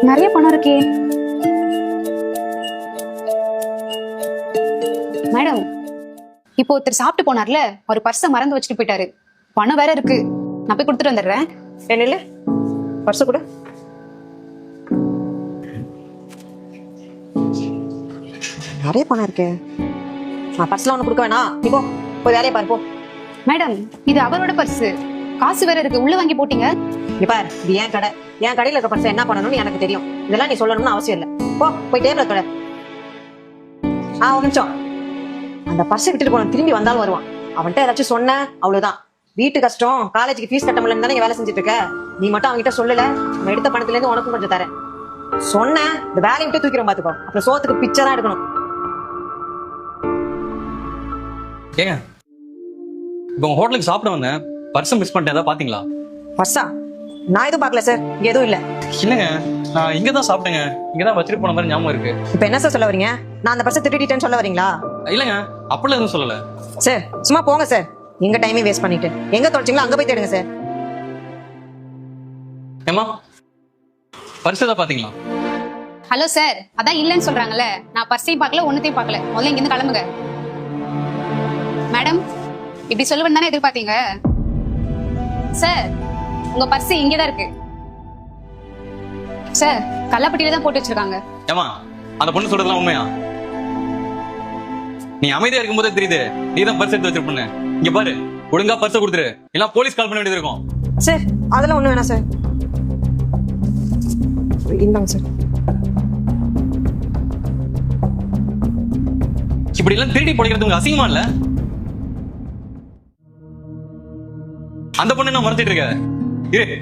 நிறைய பணம் இருக்கே. மேடம், இப்போ ஒருத்தர் சாப்பிட்டு போனார்ல, ஒரு பர்ஸை மறந்து வச்சுட்டு போயிட்டாரு. பணம் வேற இருக்கு, நான் போய் கொடுத்துட்டு வந்துடுறேன். என்ன பர்ஸ கூட நிறைய பணம் இருக்கு. நான் பர்ஸ்ல ஒண்ணு கொடுக்க வேணாம், நீ போ போய் வேலையை பாரு போ. மேடம், இது அவரோட பர்ஸ், காசு வேற இருக்கு, உள்ள வாங்கி போட்டீங்க. இங்க பாரு, இது என் கடை, என் கடையில இருக்க பர்ஸ் என்ன பண்ணணும்னு எனக்கு தெரியும். இதெல்லாம் நீ சொல்லணும்னு அவசியம் இல்லை. போய் டேபிள் கடை. ஒரு நிமிஷம், அந்த பர்ஸை விட்டுட்டு போன திரும்பி வந்தாலும் வருவான். அவன்கிட்ட ஏதாச்சும் சொன்ன அவ்வளவுதான். வீட்டு கஷ்டம், காலேஜுக்கு ஃபீஸ் கட்ட முடியலன்னு தானே வேலை செஞ்சுட்டு இருக்க. நீ மட்டும் அவன்கிட்ட சொல்லல, நம்ம எடுத்த பணத்துல இருந்து உனக்கும் கொஞ்சம் தரேன் சொன்ன. இந்த வேலையை விட்டு தூக்கிறோம் பாத்துக்கோ, அப்புறம் சோத்துக்கு பிச்சை தான் எடுக்கணும். ஏங்க, இப்போ உங்க ஹோட்டலுக்கு சாப்பிட வந்தேன், பர்ஸ் மிஸ் பண்ணிட்டேன், ஏதாவது பாத்தீங்களா? பர்ஸா? நான் எதுவும் பார்க்கல சார், இங்க எதுவும் இல்ல. இல்லங்க, நான் இங்க தான் சாப்பிட்டேங்க, இங்க தான் வச்சிட்டு போன மாதிரி ஞாபகம் இருக்கு. இப்ப என்ன சார் சொல்ல வரீங்க? நான் அந்த பர்ஸை திருடிட்டேன்னு சொல்ல வரீங்களா? இல்லங்க, அப்படிலாம் எதுவும் சொல்லல சார். சும்மா போங்க சார், எங்க டைமே வேஸ்ட் பண்ணிட்டு. எங்க தொலைச்சிங்களோ அங்க போய் தேடுங்க சார். ஏமா, பர்ஸ் ஏதாவது பாத்தீங்களா? ஹலோ சார், அதான் இல்லன்னு சொல்றாங்கல்ல. நான் பர்ஸையும் பார்க்கல, ஒன்னத்தையும் பார்க்கல. முதல்ல இங்க இருந்து கிளம்புங்க. மேடம், இப்படி சொல்லுவேன்னு தானே எதிர்பார்த்தீங்க? சார், உங்க பர்ஸ் இங்கதான் இருக்கு சார். கள்ளப்பட்டியில தான் போட்டு வச்சிருக்காங்க. ஏமா, அந்த பொண்ணு சொல்றதுலாம் உண்மையா? நீ அமைதியா இருக்கும்போதே தெரியுது நீ தான் பர்ஸ் எடுத்து வச்சிருப்ப. இங்க பாரு, ஒழுங்கா பர்ஸை கொடுத்துரு, இல்ல போலீஸ் கால் பண்ண வேண்டியது இருக்கும். சார், அதெல்லாம் ஒண்ணு வேணாம் சார். இந்தாங்க சார். இப்படி எல்லாம் திருடி பொழைக்கிறது உங்க அசிங்கமா இல்ல? அந்த பொண்ணு நான் மறைச்சிட்டு இருக்க.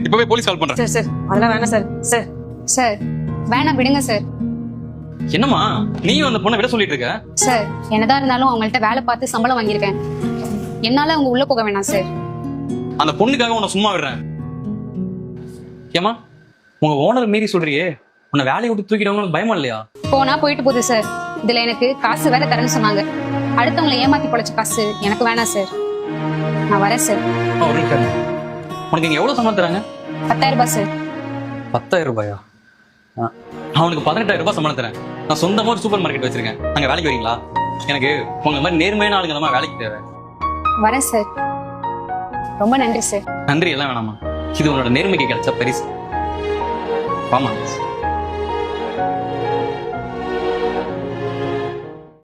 இப்பவே போலீஸ் கால் பண்றேன். சார் சார், அதெல்லாம் வேணாம் சார். சார் சார், வேணாம், விடுங்க சார். என்னம்மா, நீயும் அந்த பொண்ணை விட சொல்லிட்டு இருக்க? சார், என்னதான் இருந்தாலும் அவங்கள்ட்ட வேலை பார்த்து சம்பளம் வாங்கியிருக்கேன். என்னால அவங்க உள்ள போக வேணாம் சார். அந்த பொண்ணுக்காக உன்னை சும்மா விடுறேன். ஏமா, உங்க ஓனர் மீறி சொல்றியே, உன்னை வேலையை விட்டு தூக்கிடுவாங்கன்னு பயமா இல்லையா? போனா போயிட்டு போகுது சார். இதுல எனக்கு காசு வேற தரேன்னு சொன்னாங்க. அடுத்தவங்களை ஏமாத்தி பொழைச்ச காசு எனக்கு வேணாம் சார். நான் வரேன் சார். உனக்கு இங்க எவ்வளவு சம்பளம் தராங்க? 10,000 ரூபாய் சார். 10,000 ரூபாயா? அவனுக்கு 18,000 ரூபாய் சம்பளம் தரேன். நான் சொந்தமா ஒரு சூப்பர் மார்க்கெட் வச்சிருக்கேன், அங்க வேலைக்கு வரீங்களா? எனக்கு உங்க மாதிரி நேர்மையான ஆளுங்க தான் வேலைக்கு தேவை. வரேன் சார். ரொம்ப நன்றி சார். நன்றி எல்லாம் வேணாமா, இது உன்னோட நேர்மைக்கு கிடைச்ச பரிசு. ஆமா.